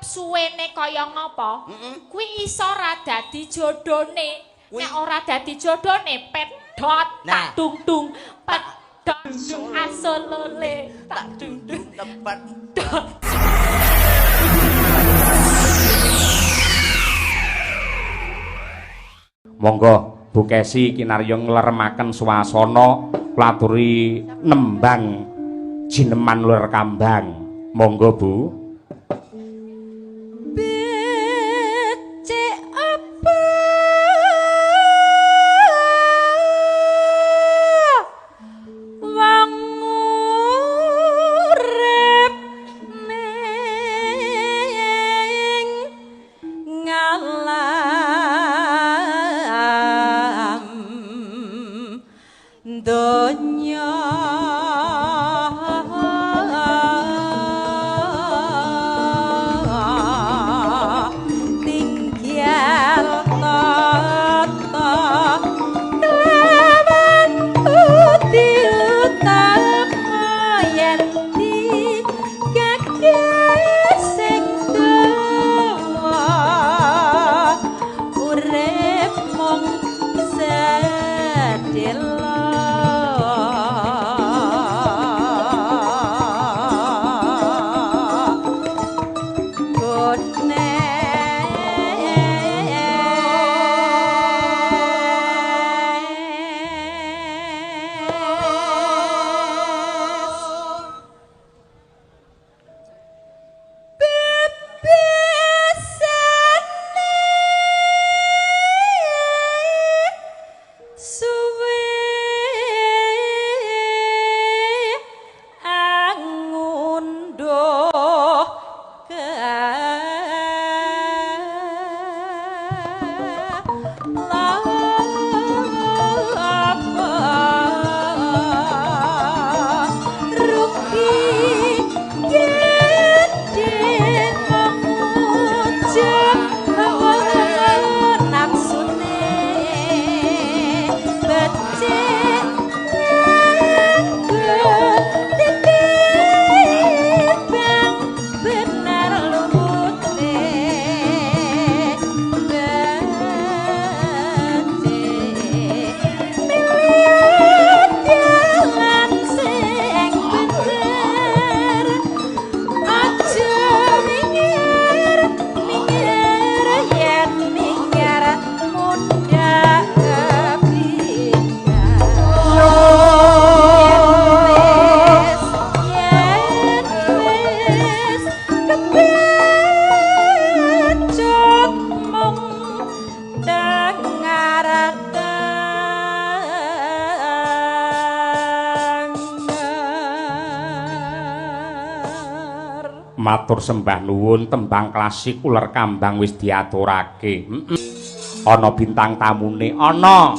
suwene kaya ngopo kuwi iso ora dadi jodhone nek ora dadi jodhone pedhot tak dung-dung pedhot asolole tak dung-dung tepat monggo Bu Kesi kinarya ngleremaken swasana klaturi nembang jineman Ler Kambang monggo Bu. Matur sembah nuwun tembang klasik Uler Kambang wis diaturake. Ana bintang tamune, ana.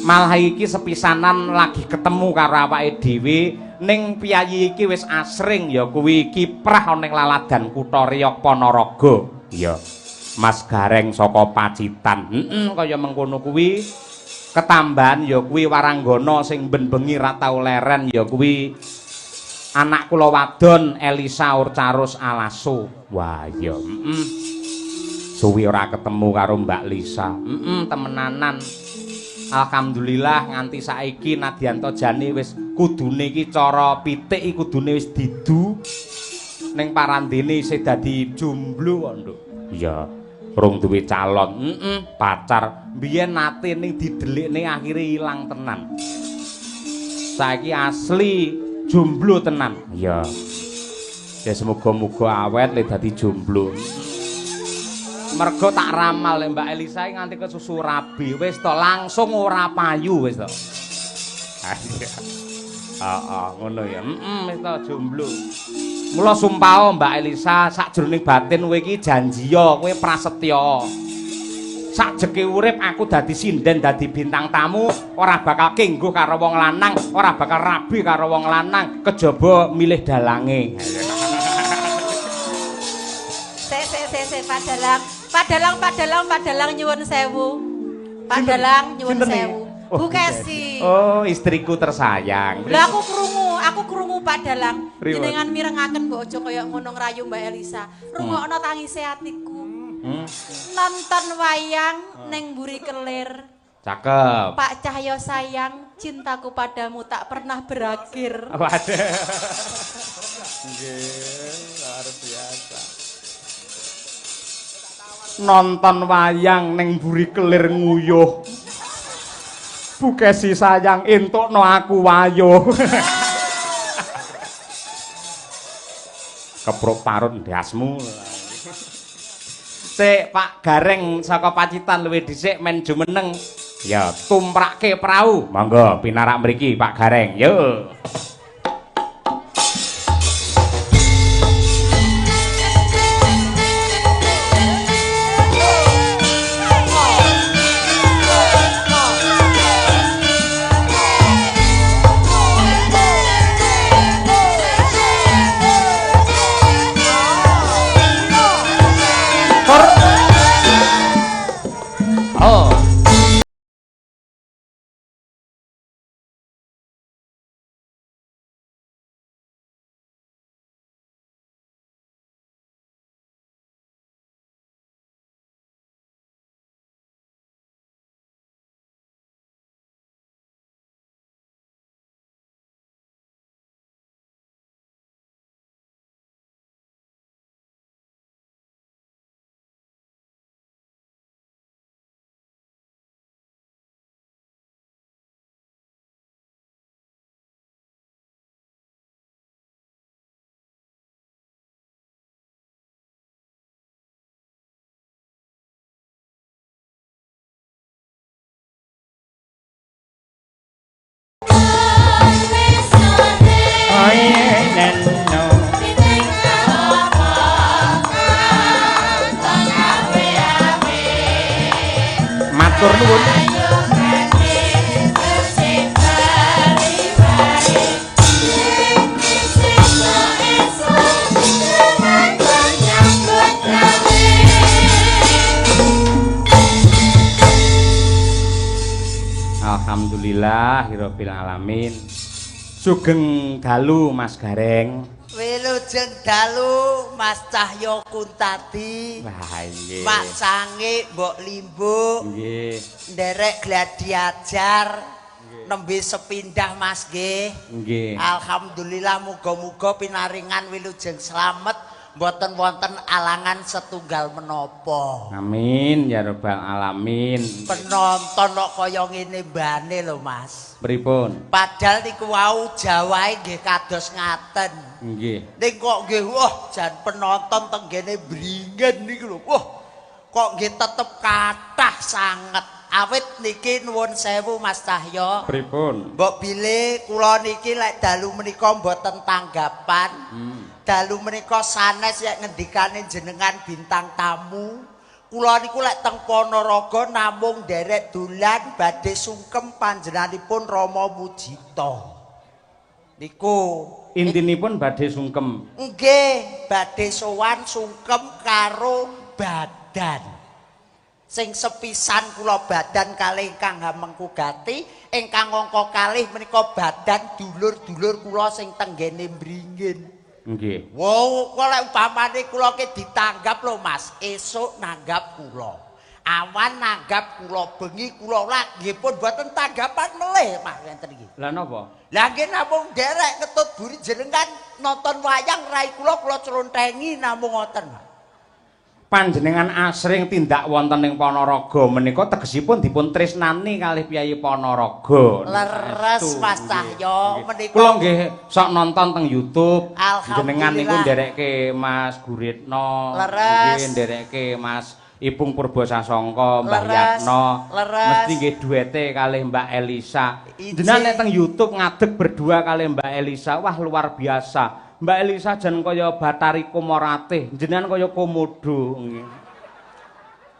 Malah iki sepisanan lagi ketemu karo awake dhewe ning piyayi iki wis asring ya kuwi kiprah ana ning laladan Kutha Riyok Panaraga. Ya. Mas Gareng saka Pacitan. Kaya mengkono kuwi. Ketambahan ya kuwi Waranggana sing ben-bengi ra tau leren ya kuwi anak kula wadon Elisa Urcarus Alaso. Wah ya suwi ora ketemu karo Mbak Lisa. Temenanan. Alhamdulillah nganti saiki Nadianto Jani wis kudune iki cara pitik iki kudune wis didu ning parandene isih dadi jomblo kok, Nduk. Iya, rung duwe calon. Pacar biyen nate ning didelikne akhire ilang tenan. Saiki asli jomblo tenan. Iya. Ya semoga-moga awet le dadi jomblo. Mergo tak ramal le Mbak Elisa nganti kesusu rabi wis to langsung ora payu wis to. Ngono ya. Wis to jomblo. Mula sumpah Mbak Elisa sakjroning batin kowe iki janjiya, kowe prasetya. Sakjeke urip aku dadi sinden dadi bintang tamu, ora bakal kengguh karo wong lanang, ora bakal rabi karo wong lanang, kejaba milih dalange. Padalang nyuwun sewu. Padalang nyuwun sewu. Bu Kesi. Oh, istriku tersayang. Lah aku krungu aku krungu Pak Dalang. Pripun? Jenengan mirengaken mbok aja kaya ngono ngrayu Mbak Elisa. Rungokno tangise atiku. Nonton wayang ning mburi kelir. Cakep. Pak Cahyo sayang, cintaku padamu tak pernah berakhir. Waduh. Nggih, luar biasa. Nonton wayang ning mburi kelir nguyuh. Bukesi sayang entukno aku wayuh. Kepruk parut ndasmu. Sik Pak Gareng saka Pacitan luwih dhisik men jumeneng. Ya tumrakke prau. Monggo pinarak mriki Pak Gareng. Yuk. Matur nuwun. Alhamdulillahirabbil alamin. Sugeng dalu Mas Gareng. Wilujeng dalu Mas Cahyo Kuntadi. Wah nggih. Pak Sange Mbok Limbo. Nggih. Nderek Gladiajar. Nembe sepindah Mas nggih. Nggih. Alhamdulillah muga-muga pinaringan wilujeng slamet mboten wonten alangan setunggal menapa. Amin ya rabbal alamin. Penonton kok kaya ngene mbane lho Mas. Pripun? Padahal niku wau Jawahe nggih kados ngaten. Nggih. Ning kok nggih wah jan penonton tenggene bringen niku lho. Wah kok nggih tetep kathah sanget. Awit niki nuwun sewu Mas Cahyo. Pripun? Mbok bilih kula niki lek dalu menika mboten tanggapan. Dalu menika sanes yak ngendikane jenengan bintang tamu. Kula niku lek teng Ponorogo namung nderek dolan badhe sungkem panjenenganipun Rama Mujita. Niku Intinipun badhe sungkem. nggih badhe sowan sungkem karo badan. Sing sepisan kula badan kalih ingkang Hamengku Gati, ingkang angka kalih menika badan dulur-dulur kula sing tenggene Bringin. Nggih. Wow, kok lek upamane kula ki ditanggap lho Mas, esuk nanggap kula. Awan nanggap kula, bengi kula lak nggih pun mboten tanggapan melih Mas ngenten iki. Lah napa? Lah nggih namung derek ketut buri jenengan nonton wayang rai kula clontengi namung ngoten Mas. Panjenengan asring tindak wonten ing Ponorogo menika tegesipun dipun tresnani kalih Piyai Ponorogo. Leres Mas Cahyo menika Kula nggih sok nonton teng YouTube. Alhamdulillah. Jenengan niku nderekke Mas Guritno, Leres. nggih nderekke Mas Ipung Purbasasongko, Mbah Leres. Yatno. Leres. Mesti nggih duete kalih Mbak Elisa. Ije. Jenengan nek teng YouTube ngadeg berdua kalih Mbak Elisa, wah luar biasa. Mbak Elisa jan kaya Batari Komoratih, jenengan kaya komodo.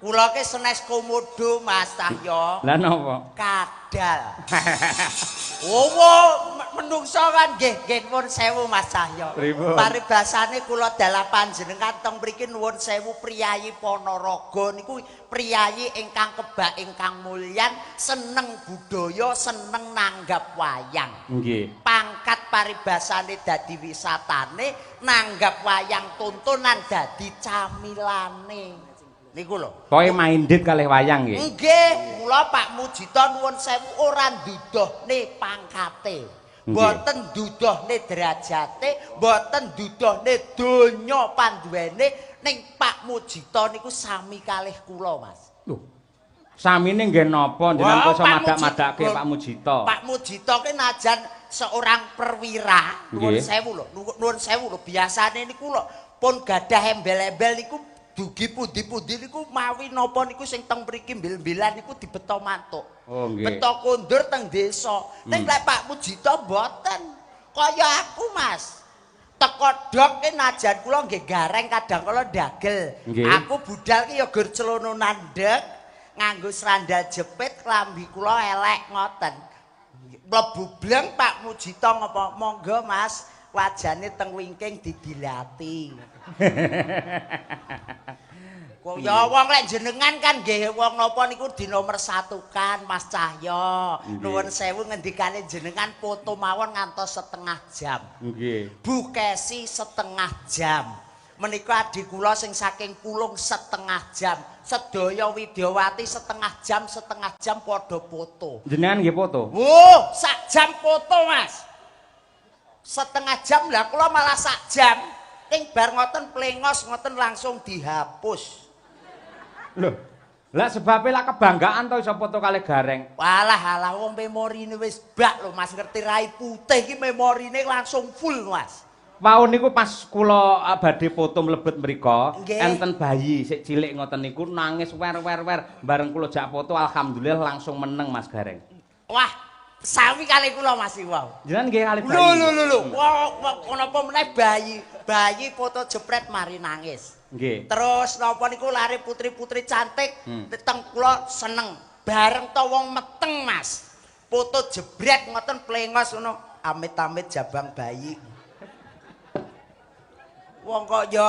kula ki senes komodo Mas Cahyo. Lah napa? Kadal. Menungso kan nggih nuwun sewu Mas Cahyo. Pripun? Paribasane kula dalah panjenengan teng mriki nuwun sewu priyayi Ponorogo niku priyayi ingkang kebak ingkang mulyan, seneng budaya, seneng nanggap wayang. Nggih. Pangkat masyarakat paribasane dadi wisatane, nanggap wayang tontonan dadi camilane. Niku lho. Kowe minded kalih wayang nggih. Nggih, kula Pak Mujito nuwun sewu ora nduduhne pangkate. Mboten nduduhne derajate, mboten nduduhne donya panduwene, ning Pak Mujito niku sami kalih kula, Mas. Lho. Samine nggih napa jenengan iso madak-madake Pak Mujito? Pak Mujito ki najan seorang perwira, nuwun sewu lho, biasane niku lho pun gadah embel-embel niku dugi pundi-pundi niku mawi napa niku sing teng mriki mbil-mbilan niku dibeto mantuk. Oh nggih. Beto kondur teng desa. Ning lek Pak Mujito mboten. Kaya aku, Mas. Teko dok ki najan kula nggih gareng kadang kala dagel. Aku budal ki ya gur celono nandhek, nganggo srandal jepit, klambi kula elek ngoten. Mlebu bleng Pak Mujito ngapa? Monggo Mas, wajane teng wingking didilati. Kok ya wong lek jenengan kan nggih wong napa niku dinomersatukan Mas Cahyo. Nuwun sewu ngendikane jenengan foto mawon ngantos setengah jam. Nggih. Bukesi setengah jam. Menika adik kula sing saking Pulung setengah jam. Sedaya Widyawati setengah jam padha foto. Jenengan nggih foto? Sak jam foto, Mas. Setengah jam lah kula malah sak jam. Ing bar ngoten plengos ngoten langsung dihapus. Lho, lah sebabnya lah kebanggaan to iso foto kalih gareng. Walah wong memorine wis bak lho Mas, ngerti rai putih iki memorine langsung full, Mas. Wau niku pas kula badhe foto mlebet mriko, enten bayi sik cilik ngoten niku nangis wer-wer bareng kula jak foto alhamdulillah langsung meneng Mas Gareng. Wah, sami kali kula Mas wau. Jenengan nggih kalih bayi. Lho. Wah, napa meneh bayi foto jepret mari nangis. Nggih. Terus napa niku lare putri-putri cantik, teng kula seneng. Bareng to wong meteng, Mas. Foto jebret ngoten plengos ngono, amit-amit jabang bayi. Wong kok ya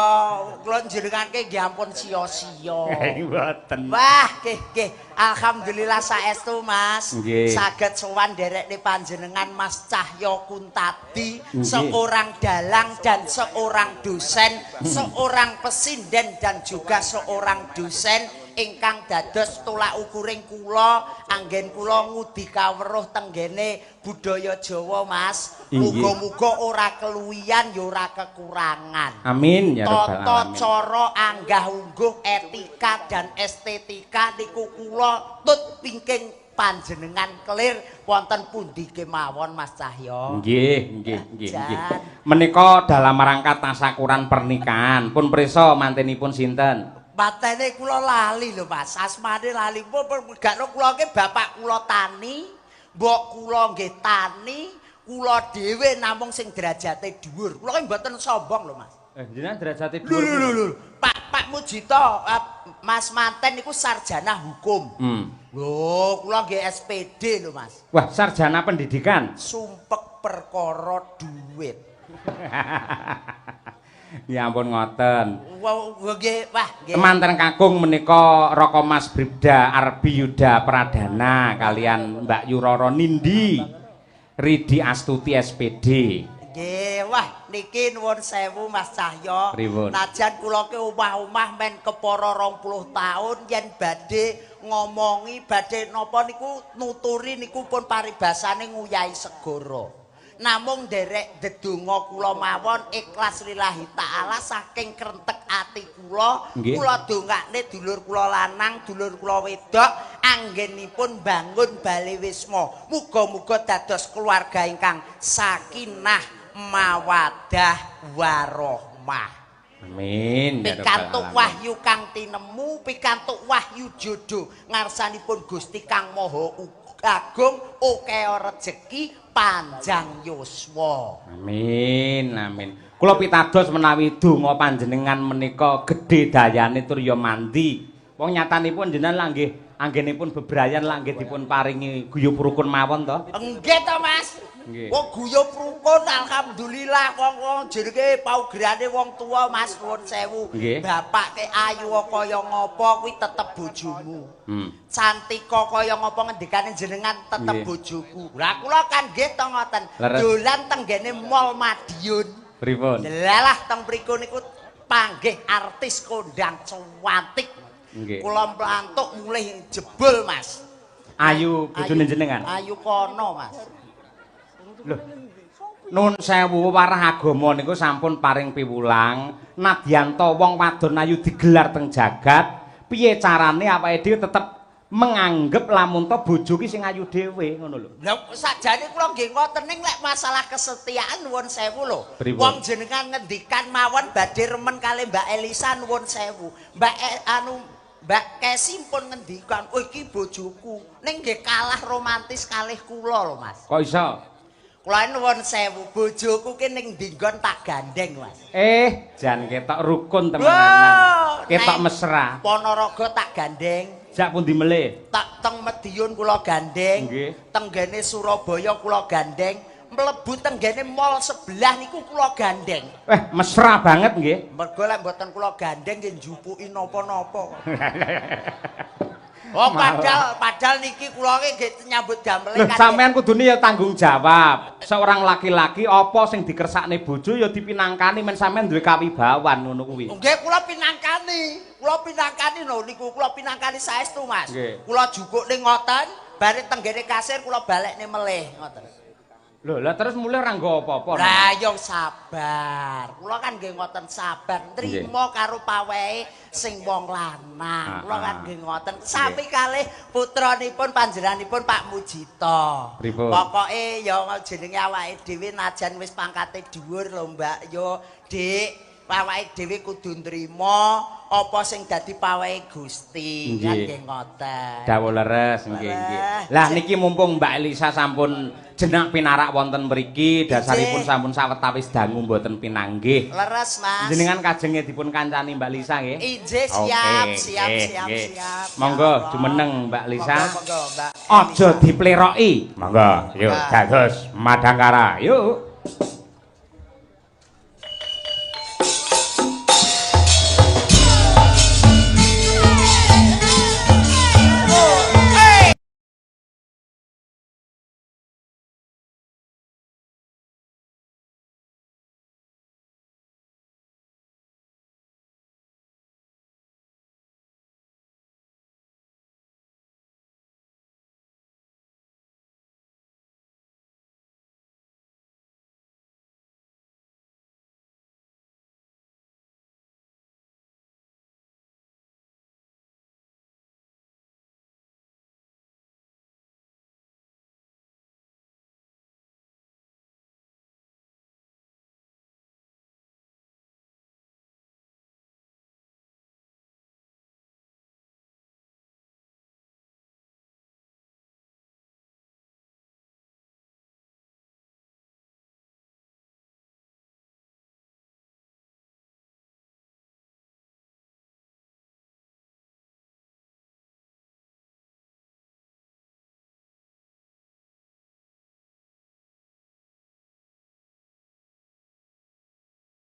kula njenengake nggih ampun sia-sia. Mboten. Wah, nggih. Alhamdulillah saestu Mas. Nggih. Saged sowan nderekne panjenengan Mas Cahyo Kuntadi, seorang dalang dan seorang dosen, seorang pesinden dan juga seorang dosen ingkang dados tolak ukuring kula anggen kula ngudi kaweruh tenggene budaya Jawa Mas. Muga-muga ora keluwian ya ora kekurangan. Amin ya rabbal Tata alamin. cara anggah ungguh etika dan estetika niku kula tut pingking panjenengan kelir wonten pundi kemawon Mas Cahyo. Nggih. Menika dalam rangka tasyakuran pernikahan pun prisa mantenipun sinten? Batene kula lali lho Mas, asmane lali. Gakno kula ki bapak kula tani, mbok kula nggih tani, kula dhewe namung sing derajate dhuwur. Kula ki mboten sombong lho Mas. Jenengan derajate dhuwur. Lho. Pak Mujito, Mas manten niku sarjana hukum. Lho, kula nggih SPD lho Mas. Wah, sarjana pendidikan. Sumpek perkara duit. Ya ampun ngoten. Wah, nggih. Temanten kakung menika Raka Mas Bribda Arbi Yuda Pradana kalian Mbak Yuroro Nindi Ridi Astuti SPD. Nggih, wah niki nuwun sewu Mas Cahyo. Najan kula ki omah-omah men kepara 20 taun yen badhe ngomongi badhe napa niku nuturi niku pun paribasane nguyahi segara. Namung nderek dedonga kula mawon ikhlas lillahi taala saking krentek ati kula dongakne dulur kula lanang dulur kula wedok anggenipun bangun Bale Wisma muga-muga dados keluarga ingkang sakinah mawaddah warahmah. Amin. Pikantuk wahyu kang tinemu pikantuk wahyu jodoh ngarsanipun Gusti Kang Maha Agung okeh rejeki panjang yuswa. Amin. Kula pitados menawi donga panjenengan menika gedhe dayane tur ya mandi. Wong nyatanipun jenengan lah nggih anggenipun bebrayan lah nggih dipun paringi guyub rukun mawon to. Nggih to, Mas. Nggih. Wong guyub rukun alhamdulillah wong jenenge paugerane wong tua Mas nuwun sewu. Nggih. Bapak ke ayu kaya ngopo kuwi tetep bojomu. Cantika kaya ngopo ngendikane jenengan tetep bojoku. Lah kula kan nggih to ngoten. Dolan tenggene Mall Madiun. Pripun? Delalah teng mriku niku panggih artis kondang cuantik. Nggih. Kula mlantuk mulih jebul, Mas. Ayu bojone jenengan. Ayu kono, Mas. Lho. Nun sewu warah agama niku sampun paring piwulang, nadyanto wong wadon ayu digelar teng jagat, piye carane awake dhewe tetep menganggep lamun to bojo ki sing ayu dhewe ngono lho. Lah sakjane kula nggih ngoten ning lek masalah kesetiaan nuwun sewu lho. Pripun? Wong jenengan ngendikan mawon badhe remen kali Mbak Elisa nuwun sewu. Mbak Kesi pun ngendikan, "Oh iki bojoku." Ning nggih kalah romantis kalih kula lho, Mas. Kok iso? Kula nuwun sewu, bojoku ki ning dinggon tak gandeng, Mas. Jan ketok rukun temenanan. Ketok mesra. Ponorogo tak gandeng. Jak pundi melih? Tak teng Medion kula gandeng. Nggih. Tenggene Surabaya kula gandeng. Mlebu tenggene mall sebelah niku kula gandeng. Mesra banget nggih. Mergo lek mboten kula gandeng nggih njupuki napa-napa. Oh, padahal niki kula nggih nyambut damel Lho, sampean kudune ya tanggung jawab. Seorang laki-laki apa sing dikersakne bojo ya dipinangkani men sampean duwe kawibawan ngono kuwi. Nggih, kula pinangkani. Kula pinangkani lho niku, kula pinangkani saestu, Mas. Kula jukuk ning ngoten, bare tenggene kasir kula balekne melih ngoten. Lho, lah terus mulai ora nggo apa-apa. Lah yo sabar. Kula kan nggih ngoten sabar, trima karo pawehe sing wong lanang. Kula kan nggih ngoten. Sami kalih putranipun panjenenganipun Pak Mujito. Pokoke yo jenenge awake dhewe najan wis pangkate dhuwur lho, Mbak. Yo, Dik, awake dhewe kudu nrimo apa sing dadi pawehe Gusti. Kan nggih ngoten. Dawuh leres nggih nggih. Lah niki mumpung Mbak Elisa sampun jenak pinarak wonten mriki, dasaripun sampun sawetawis dangu mboten pinanggih. Leres, Mas. Jenengan kajenge dipun kancani Mbak Lisa nggih? Inggih, siap. Monggo jumeneng Mbak Lisa. Monggo, Mbak. Aja dipleroki. Monggo, yuk dados Madangkara. Yuk.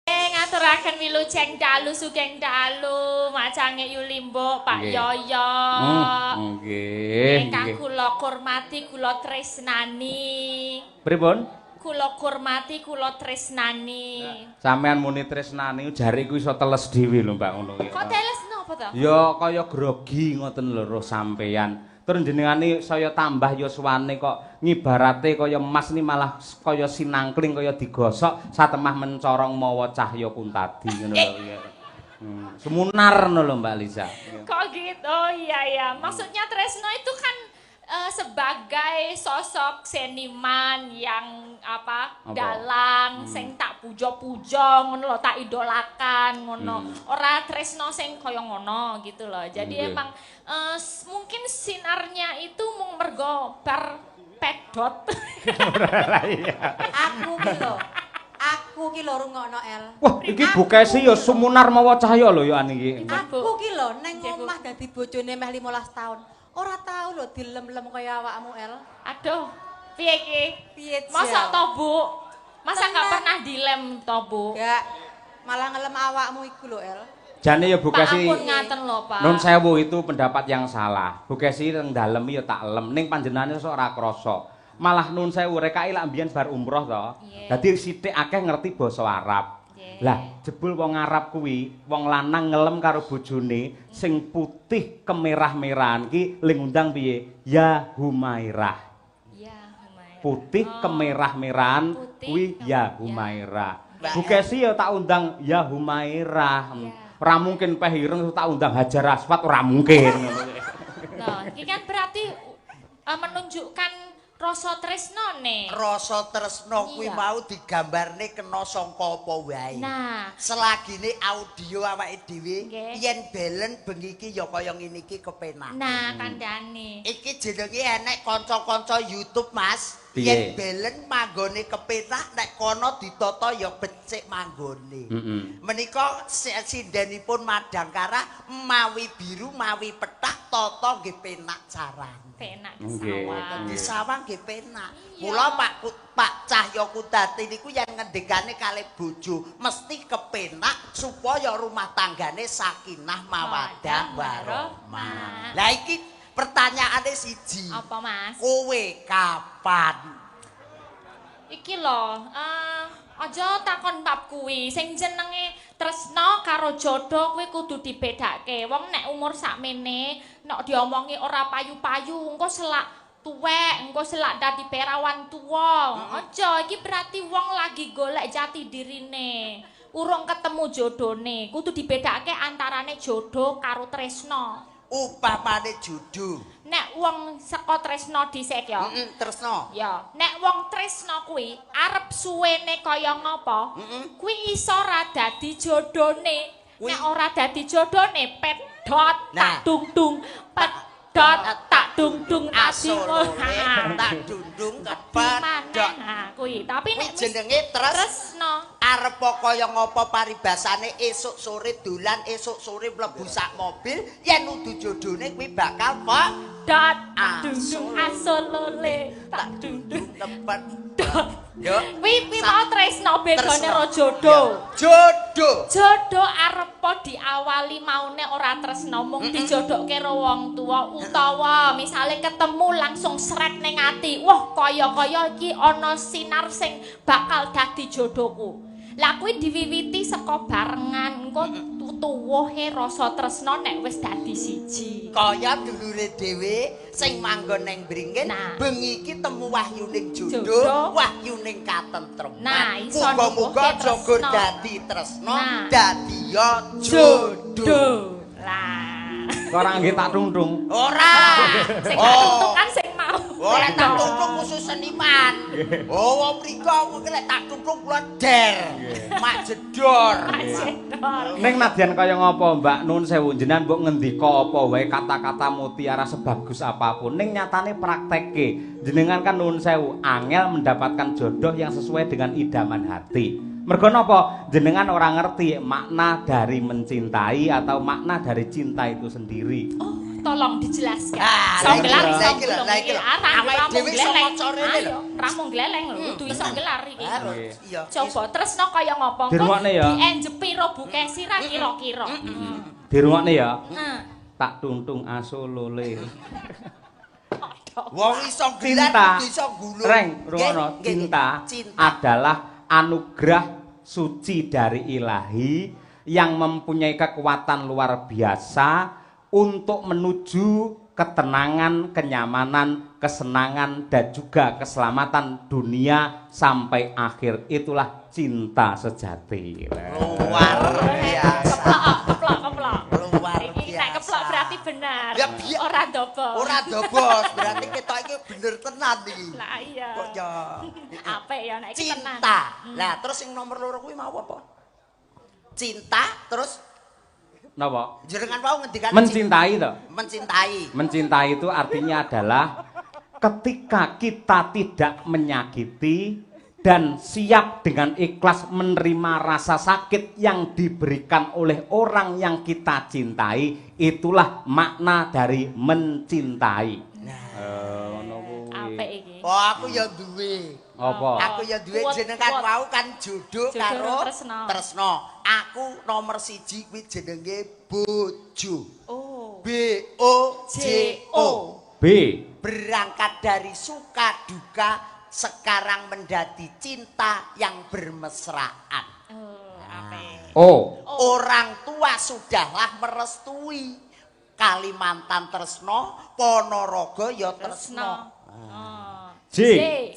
Ngaturaken wilujeng dalu sugeng dalu macange Yulimbo Pak Yoyo. Nggih. Ingkang kula hormati kula tresnani. Pripun? Kula hormati kula tresnani. Sampean muni tresnani jare iku iso teles dhewe lho Mbak ngono iki. Kok teles napa to? Ya kaya grogi ngoten lho roh sampeyan. Terus jenengane saya tambah yuswane kok ngibarate kaya emas ni malah kaya sinangkling kaya digosok satemah mencorong mawa cahya kuntadi ngono lho. Sumunar ngono lho Mbak Lisa. Kok gitu? Oh iya. Maksudnya tresno itu kan sebagai sosok seniman yang dalang sing tak puja-puja ngono lho, tak idolakan ngono. Ora tresno sing kaya ngono gitu loh. Jadi emang mungkin sinarnya itu mung mergo bar pedot. Aku ki lho rungokno El. Wah, iki bukesi ya sumunar mawa cahya lho ya niki. Aku ki lho ning omah dadi bojone meh 15 tahun. Ora tau lho dilem-lem kaya awakmu, El. Aduh, piye iki? Piye, Masa to, Bu? Masa gak pernah dilem to, Bu? Gak, malah ngelem awakmu iku lho, El. Jane ya Bu Pak Kesi. ampun ngaten lho, Pak. Nun sewu itu pendapat yang salah. Bu Kesi nang dalem ya tak lem, ning panjenengane sok ora krasa. Malah nun sewu rekai lak mbiyen bar umroh to. Dadi sithik akeh ngerti basa Arab. Lah, jebul wong Arab kuwi, wong lanang ngelem karo bojone sing putih kemerah-merahan ki ling undang piye? Ya Humairah. Ya, Humairah. Putih kemerah-merahan kuwi ya Humairah. Bu Kesi ya tak undang ya Humairah. Ora mungkin peh ireng tak undang Hajar Aswad ora mungkin. Nah, iki kan berarti menunjukkan rasa tresnane. Rasa tresno kuwi mau digambarne kena sangka apa wae. Nah, selagine audio awake dhewe Nggih. yen belen bengi iki ya kaya ngene iki kepenak. nah kandhane. Iki jenenge enek kanca-kanca YouTube, Mas. Piye? Yen belen manggone kepenak nek kono ditata ya becik manggone. Menika sindenipun Madangkara mawi biru mawi pethak tata nggih penak carane. Penak Nggih. sawang. Di sawang nggih penak. Mula Pak Cahya Kudati niku yen ngendikane kalih bojo mesti kepenak supaya rumah tanggane sakinah mawaddah warahmah. Lah iki pertanyaane siji. Apa, Mas? Kowe kapan? Iki lho, aja takon bab kuwi. Sing jenenge tresna karo jodoh kuwi kudu dibedakake. Wong nek umur sakmene, nek diomongi ora payu-payu, engko selak tuwek, engko selak dadi perawan tuwa. Aja, iki berarti wong lagi golek jati dirine. Urung ketemu jodone. Kudu dibedakake antarane jodoh karo tresna. Upamane jodoh. Nek wong saka tresna dhisik ya. Tresno. Ya, nek wong tresna kuwi arep suwene kaya ngapa? Kuwi iso ora dadi jodone. Nek ora dadi jodone pedhot tak dung-dung, pedhot tak dung-dung Asolole asih. tak dundung kepedhot. Nah, kuwi. Tapi nek wis Jenenge tresna arep kaya ngapa paribasane esuk sore dolan esuk sore mlebu sak mobil yen udu jodone kuwi bakal pedhot tak dung-dung asolole tak dung-dung tepat pedhot. yo Kuwi mau tresna bedane Tresna. karo jodoh. jodoh Jodoh arep diawali maune ora tresna mung dijodohke karo wong tuwa utawa misale ketemu langsung sret ning ati. Wah, kaya-kaya iki ana sinar sing bakal dadi jodohku. Lah kuwi diwiwiti saka barengan engko tuwuhe rasa tresna nek wis dadi siji. kaya dulure dhewe sing manggon ning bringin Nah. bengi iki temu wahyuning Jodoh. jodoh wahyuning katentreman Nah, iso muga-muga nuwuhke jogo tresna. dadi tresna Nah. dadi ya jodoh. Lah. Ora nggih tak tungtung. Ora. Sing tak kan sing mau. Ora tak tungtung khusus seniman. Oh, wong mriko kuwi lek tak tungtung kula der. Mak jedor. Ning nadyan kaya ngapa Mbak Nun sewu jenengan mbok ngendika apa wae kata-kata mutiara sebagus apapun ning nyatane praktekke jenengan kan nun sewu angel mendapatkan jodoh yang sesuai dengan idaman hati. Mergo napa jenengan ora ngerti makna dari mencintai atau makna dari cinta itu sendiri. Oh, tolong dijelaskan. Ah, Iso gelar lah iso iki lho, lah iki lho. Awake Dhewe iso maca rene lho. Ramung gleleng lho, kudu iso gelar iki. Iya. Coba tresna kaya ngapa? Dirungokne ya. Dienjepi ro bukesi ra kira-kira. Dirungokne ya. Nah, Tak tuntung asolole. Wong iso Cinta. gelar kudu iso gulung. Reng, rungono. Nggih, nggih, Cinta cinta. adalah anugerah suci dari ilahi yang mempunyai kekuatan luar biasa untuk menuju ketenangan, kenyamanan, kesenangan dan juga keselamatan dunia sampai akhir. Itulah cinta sejati. Luar biasa. keplok. Luar Iki nek keplok biasa. berarti benar. Ya, biar- Ora dobol. Ora dobos, berarti kita iki bener tenan iki. Lah iya. Kok ya. Apik ya nek iki tenan. Cinta. Lah terus yang nomor loro kuwi mau apa? Cinta terus Napa? jenengan mau ngendikan Mencintai toh. mencintai. Mencintai itu artinya adalah ketika kita tidak menyakiti dan siap dengan ikhlas menerima rasa sakit yang diberikan oleh orang yang kita cintai, itulah makna dari mencintai. Apik iki. Oh, aku ya duwe. Apa? Aku ya duwe jenengan mau kan jodoh karo tresno. Aku nomor 1 kuwi jenenge bojo. Oh. B O J O. B. Berangkat dari suka duka sekarang menjadi cinta yang bermesraan. Apik. O. Orang tua sudahlah merestui Kalimantan tresno, Ponorogo ya tresno. J.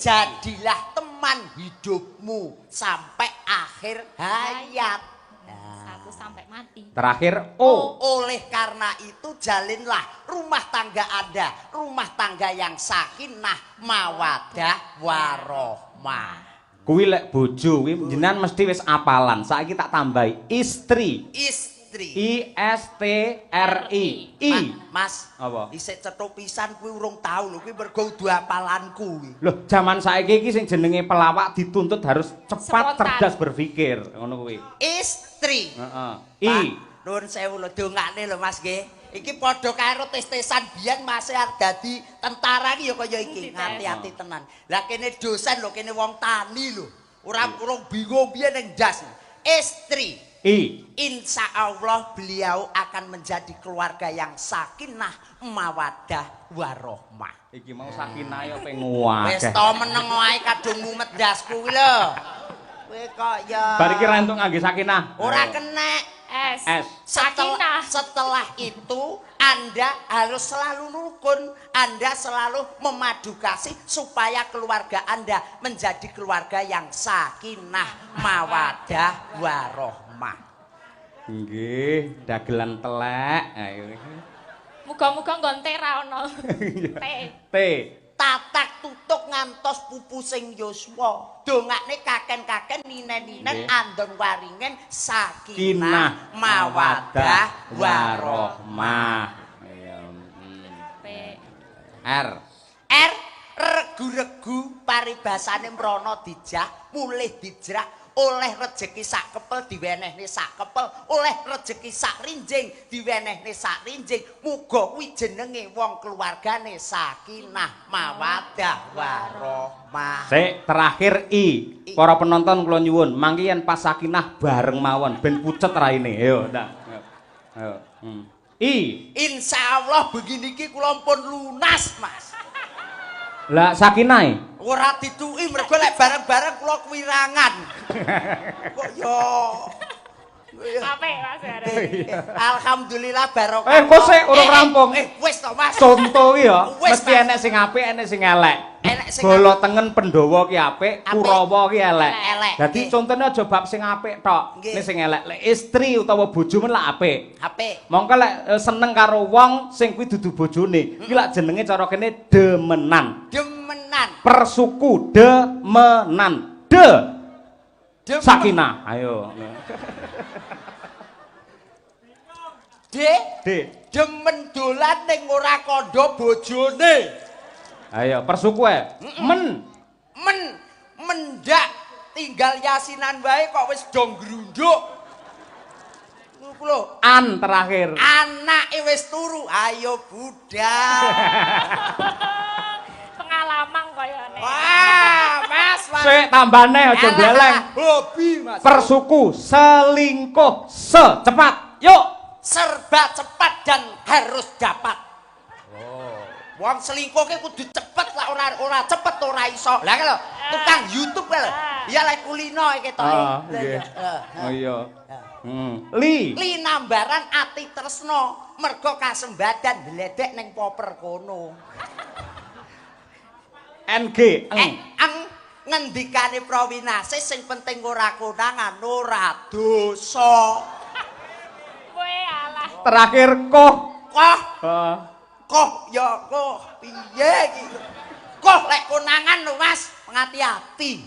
Jadilah teman hidupmu sampai akhir hayat. 1 sampai mati. Terakhir O. Oleh karena itu jalinlah rumah tangga Anda, rumah tangga yang sakinah, mawadah, warohmah. Kuwi lek bojo kuwi jenengan mesti wis apalan. Saiki tak tambahi istri. Istri. I S T R I. I. Mas, Apa? isih cetha pisan kuwi urung tau lho, kuwi mergo udu apalanku kuwi. Loh, zaman saiki iki sing jenenge pelawak dituntut harus cepat, Spontan. cerdas berpikir, ngono kuwi. Istri. Heeh. Pak, I. nuwun sewu lho dongane lho Mas nggih. Iki padha karo tes-tesan biyen Mas arep dadi tentara iki ya kaya iki. Hati-hati tenan. Lah kene dosen lho, kene wong tani lho. Ora bingung piye ning ndas. Istri. I. Insya Allah beliau akan menjadi keluarga yang sakinah, mawadah, warohmah. Iki mau sakinah ya penguat. Wis to meneng wae kadung mumet ndasku kuwi lho. Kowe kok ya. Bar iki ra entuk ngangge sakinah. Ora kena. S. S. Sakinah. Setelah itu Anda harus selalu rukun, Anda selalu memadu kasih supaya keluarga Anda menjadi keluarga yang sakinah, mawadah, warohmah. Nggih, dagelan telek. Ayo. Muga-muga nggon tera ono. T. T. Tatak tutuk ngantos pupu sing yuswa. Dongakne kaken-kaken ninen-ninen andon waringen sakinah, Kinah, mawadah, warohmah. warohmah. P. R. R regu-regu paribasane mrono dijak, mulih dijrak. Oleh rejeki sak kepel diwenehne sak kepel, oleh rejeki sak rinjing diwenehne sak rinjing. Muga kuwi jenenge wong keluargane sakinah, mawadah, warohmah. Sik, terakhir I. Para penonton kula nyuwun, mangke yen pas sakinah bareng mawon ben pucet raine. Ayo, ndak. Ayo. I. Insya Allah begini ki kula pun lunas, Mas. Lah sakinah. Ora dituki mergo lek bareng-bareng kula kuwirangan. Kok yo. Apik Mas Are. Alhamdulillah barokah. Kok sik urung rampung. Wis to, Mas. Conto ki ya, Wis, mesti Mas. enek sing apik, enek sing elek. Enek sing Bolo tengen Pandhawa ki apik, Kurawa ki elek. Elek. Dadi Nggih. contone aja bab sing apik tok, Nggih. nek sing elek. Lek istri utawa bojo men lak apik. apik. Mongko lek seneng karo wong sing kuwi dudu bojone, iki lak jenenge cara kene demenan. Demenan. Persuku demenan. Demen. Sakinah. Ayo. D. D. Demen dolan ning ora kandha bojone. Ayo, persuku ae. Men. Mendak tinggal yasinan wae kok wis do grunduk. Ngono lho. An terakhir. Anake wis turu, ayo budal. Pengalaman koyone. Wah, Mas. Sik tambane aja bleleng. Hobi, Mas. Persuku selingkuh secepat. Yuk. Serba cepat dan harus dapat. Oh. Wong selingkuh ki kudu cepet lah, ora cepet ora iso. Lah lho, tukang YouTube lho. Ya lek kulino iki to. Nggih. Oh iya. Li. Li nambaran ati tresno mergo kasembadan bledek ning poper kono. NG. Ang ngendikane Prawinase sing penting ora konangan, ora dosa. Kowe alah. Terakhir koh. Koh ya koh piye iki? Koh lek konangan lho Mas, ngati-ati.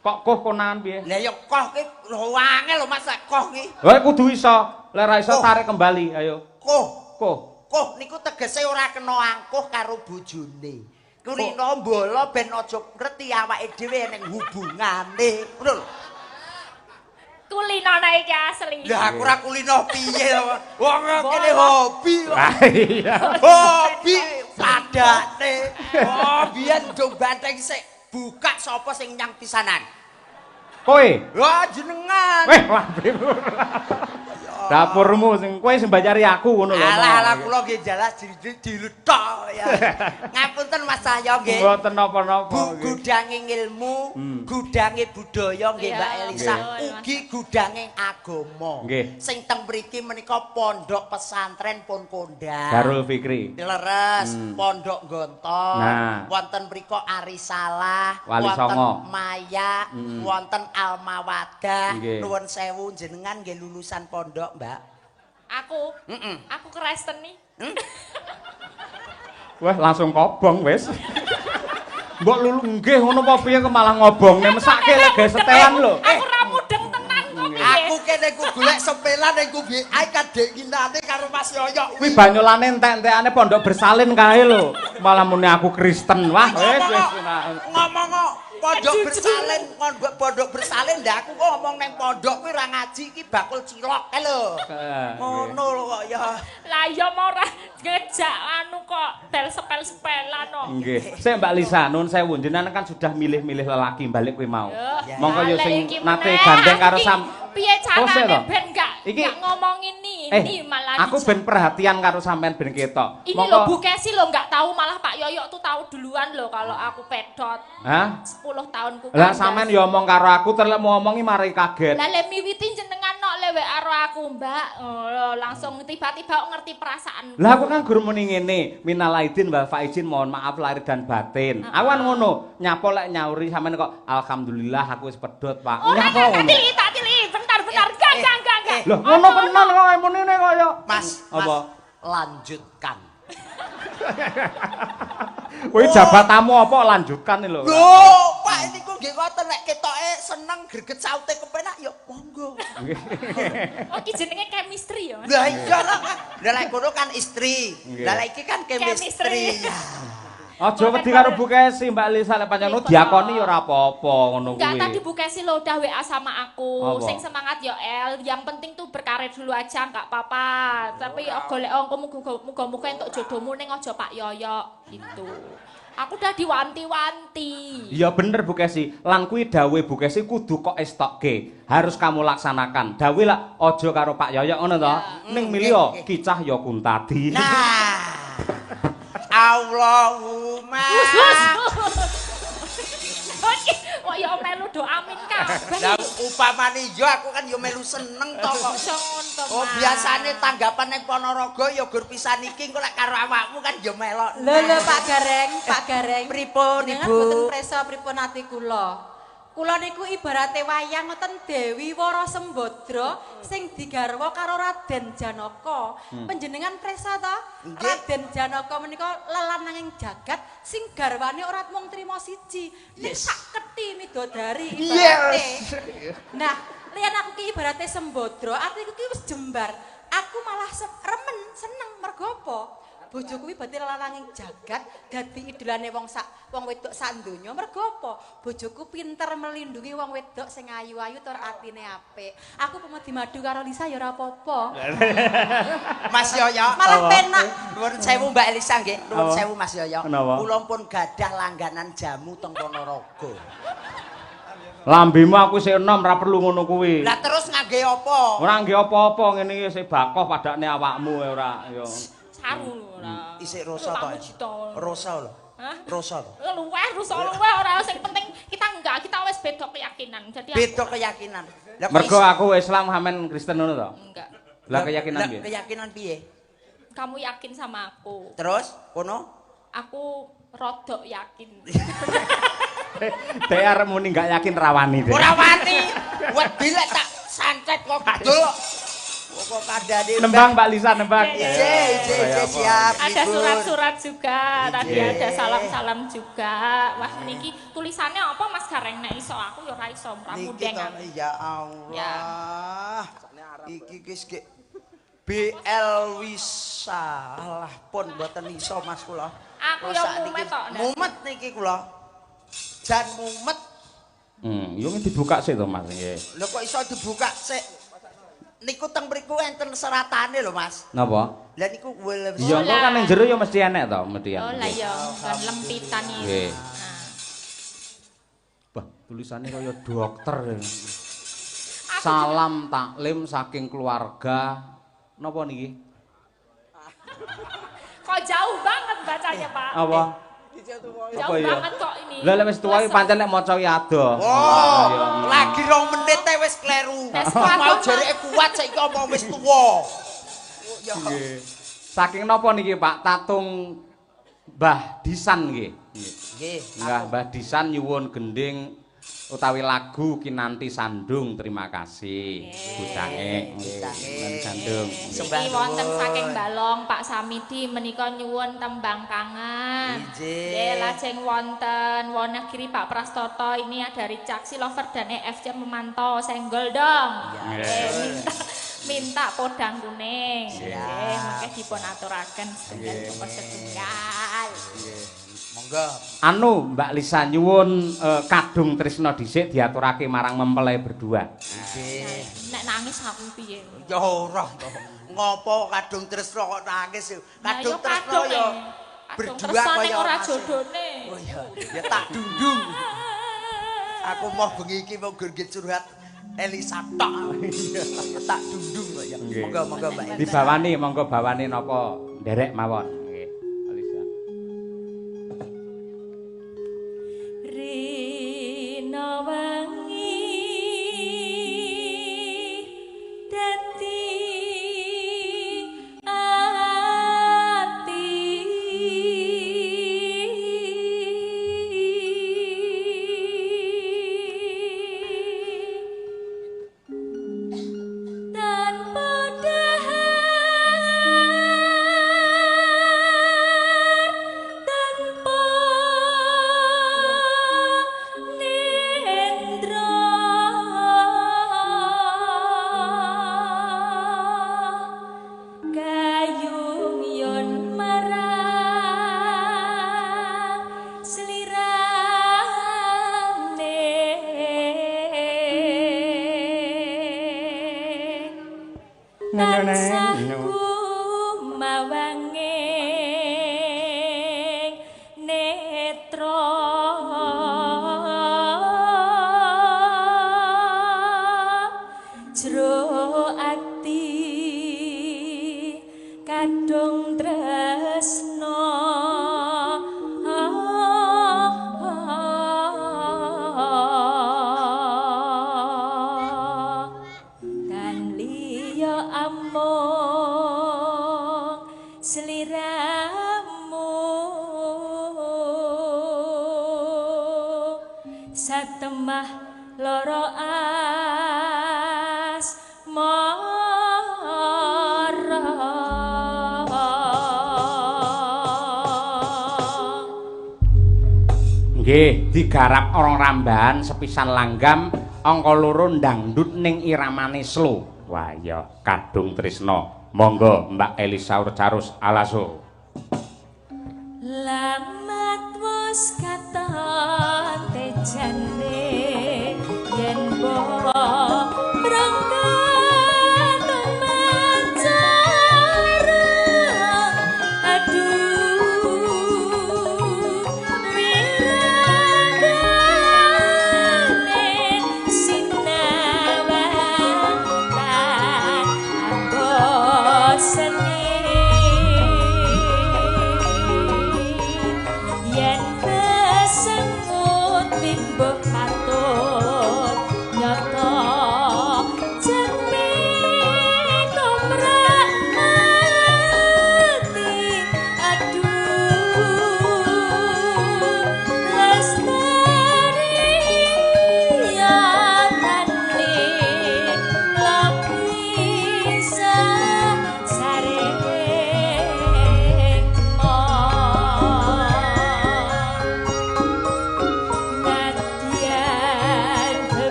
Kok koh konangan piye? Lah ya koh ki angel lho Mas, lek koh ki. Wae kudu iso. Lek ra iso tarik kembali. Ayo. Koh Koh. niku tegese ora kena angkuh karo bojone. Kulino bola ben aja ngerti awake dhewe ning hubungane. Ngono lho. Kulino iki asli. Lah aku ora kulino piye to. Wong kene hobi. Iya. Hobi padane. Oh, biyen ndung banteng sik buka sapa sing nyang pisanan. Kowe. Wah, jenengan. Weh, lambe. Dapurmu sing kowe sembayari aku ngono lho. Alah kula nggih jelas diluthok ya. Ngapunten Mas Cahyo nggih. Mboten napa-napa. Gudange ilmu, gudange budaya nggih Mbak Elisa, ugi gudange agama. Sing teng mriki menika pondok pesantren pun kondang. Darul Fikri. Leres, pondok Gontor, wonten mriko Arisalah, wonten Maya, wonten Almawadah. Nuwun sewu jenengan nggih lulusan pondok Mbak. Aku Kristen nih. Wah, langsung kobong wis. Mbok lulu nggih ngono apa piye kok malah ngobongne mesake lek gawe setelan lho. Aku ra mudeng tenan kok piye. Aku kene ku golek sepelan ning ku BI kadek nginane karo Mas Yoyo. Kuwi banyolane entek-entekane pondok bersalin kae lho. Malah muni aku Kristen. Wah, wis ngomong pondok bersalin ndak aku kok ngomong nang pondok kuwi ra ngaji iki bakul cilok kae lho. Ngono lho kok ya. Lah ya ora ngejak anu kok del sepel-sepelan kok. Nggih. Sik Mbak Lisa, nuwun sewu jenengan kan sudah milih-milih lelaki balik kuwi mau. Monggo yo sing nate gandeng karo piye carane ben gak ngomongin ini malah aku ben perhatian karo sampean ben ketok. Ini lho Bu Kesi lho gak tahu malah Pak Yoyo tuh tahu duluan lho kalau aku pedot. Hah? 10 tahunku kan. Lah sampean yo omong karo aku terus mau ngomongi mari kaget. Lah le miwiti jenengan nok lewe karo aku Mbak. Langsung tiba-tiba ngerti perasaan. Lah aku kan guru muni ngene, minal aidin wal faizin mohon maaf lahir dan batin. Aku kan ngono, nyapa lek nyauri sampean kok alhamdulillah aku wis pedhot, Pak. Nyapa ngono. Tak tili, bentar. Enggak. Loh, ngono tenan kok emunine kaya. Mas, apa? Lanjutkan. Kuwi jabatanmu apa lanjutkan lho. Loh, Pak niku nggih ngoten nek ketoke seneng greget saute kepenak ya monggo. Oh, iki jenenge chemistry ya. Lah iya lah. Lah lek kono kan istri. Lah lek iki kan chemistry. Aja wedi karo Bu Kesi Mbak Lisa lek pancen diakoni ya ora apa-apa ngono kuwi. Enggak, tadi Bu Kesi lo udah WA sama aku. Sing semangat ya El, yang penting tuh berkarir dulu aja enggak apa-apa. Tapi golek muga-muga entuk jodohmu ning aja Pak Yoyo gitu. Aku udah diwanti-wanti. Iya bener Bu Kesi. Lan kuwi dawuhe Bu Kesi kudu kok estokke. Harus kamu laksanakan. Dawuhe lah aja karo Pak Yoyo ngono to. Ning milih kicah ya kuntadi. Nah. Allahumma. Kok ya melu do amin kabeh. Lah upamane yo aku kan yo melu seneng to kok. Oh biasane tanggapan ning Ponorogo ya gur pisan iki engko lek karo awakmu kan yo melok. Lho Pak Gareng. Pripun Ibu? Mboten presa pripun ati kula. Kula niku ibarate wayang ngoten Dewi Wara Sembadra sing digarwa karo Raden Janaka. Panjenengan presa ta? Raden Janaka menika lelananging jagat sing garwane ora mung trima siji, ning saketi midodari ibarate. Nah, liyan aku ki ibarate Sembadra, artiku ki wis jembar. Aku malah remen seneng mergo apa? Bojoku kuwi berarti lananging jagat dadi idolane wong wedok sak donya mergo apa? Bojoku pinter melindungi wong wedok sing ayu-ayu tur atine apik. Aku pemedi madu karo Lisa ya ora apa-apa. Mas Yoyo malah penak. Nuwun sewu Mbak Elisa nggih. Nuwun sewu Mas Yoyo. Kula pun gadah langganan jamu teng Ponorogo. Lambemu aku sik enom ora perlu ngono kuwi. Lah terus ngangge apa? Ora ngge apa-apa ngene iki sik bakoh padakne awakmu ora ya. Saru ora. Isik rosa to. Rosa lho. Hah? Rosa lho. Luweh ora sing penting kita wis beda keyakinan. Jadi beda keyakinan. Mergo aku Islam sampean Kristen ngono to? Enggak. Lah keyakinan piye? Keyakinan piye? Kamu yakin sama aku. Terus kono? Aku rodok yakin. Dek arep muni enggak yakin rawani dek. Ora wani. Wedi lek tak sancet kok dul. Kok kadane nembang Mbak Lisa nembang. Iya, siap. Ada surat-surat juga, tadi ada salam-salam juga. Wah, niki tulisannya apa Mas Gareng nek iso aku ya ora iso mramudeng. Ya Allah. Iki wis BL Wisa. Alah pun mboten iso Mas kula. Aku yo mumet tok. Mumet niki kula. Jan mumet. Yo dibuka sik to Mas nggih. Lho kok iso dibuka sik? Niku teng mriku enten seratane lho Mas. Napa? Lah niku iya kok kan ning jero ya mesti enek to, mesti. Oh lah ya, kan lempitan iki. Nggih. Bah, tulisannya kaya dokter. Salam taklim saking keluarga. Napa niki? Kok jauh banget bacanya, Pak? Apa? Jauh banget kok ini. Lah lek wis tuwa iki pancen nek maca ya adoh. Oh, lagi 2 menit wis kleru. Mau jereke kuat saiki omong wis tuwa. Nggih. Saking napa niki, Pak? Tatung Mbah Disan nggih. Nggih. Mbah Disan nyuwun gending utawi lagu kinanti sandung. Terima kasih. Budange. Kinanti sandung. Iki wonten saking Balong Pak Samidi menika nyuwun tembang kangen. Nggih, lajeng wonten Wonogiri Pak Prastoto ini dari Caksi Lover dan EFC memantau senggol dong. Minta podang kuning. Nggih, mengke dipun aturaken setunggal. Monggo. Anu Mbak Lisa nyuwun kadung tresna dhisik diaturake marang mempelai berdua. Nggih. Nek nangis aku piye? Ya ora to. Ngopo kadung tresna kok nangis? Kadung tresna kadung ya kadung berdua tresnane kaya ora Mas. jodone. Oh iya, ya tak dundung. Aku mau bengi iki mau gurgit curhat Elisa tok. Ya tak dundung kok ya. Monggo Mbak. Dibawani monggo bawani napa nderek mawon. Nggih. Alisa. Rina wangi dadi ati tanpa dahar tanpa nendra gayung yon marang slirane tansahku mawanging netra jero ati kadung tresna kan liya amung sliramu satemah loro asmara. Nggih, digarap orang Rambahan sepisan langgam angka loro ndangdut ning iramane slow. Wah ya kadung tresna. Monggo Mbak Elisa Urcarus alaso. Lamat wis katon tejane yen mbok berangkat mancara aduh wiragane sinawang tan ambosane yen kesengut timbuh katut nyata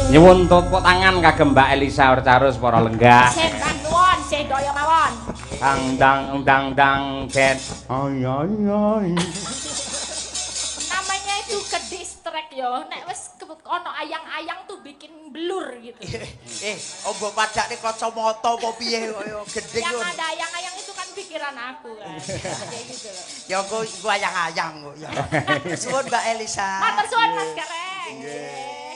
Nyuwun tepuk tangan kagem Mbak Elisa Orcarus para lenggah. Sembah nuwun, sedaya mawon. Dang cet. Ay ay ay. Namanya itu ke distract yo. Nek wis ono ayang-ayang tuh bikin blur gitu. Ombo padakne kacamata apa piye kaya gending. Yang ada ayang-ayang itu kan pikiran aku kan. Kayak gitu loh. Ya engko ayang-ayang kok ya. Suwun Mbak Elisa. Matur suwun Mas Gareng. Nggih.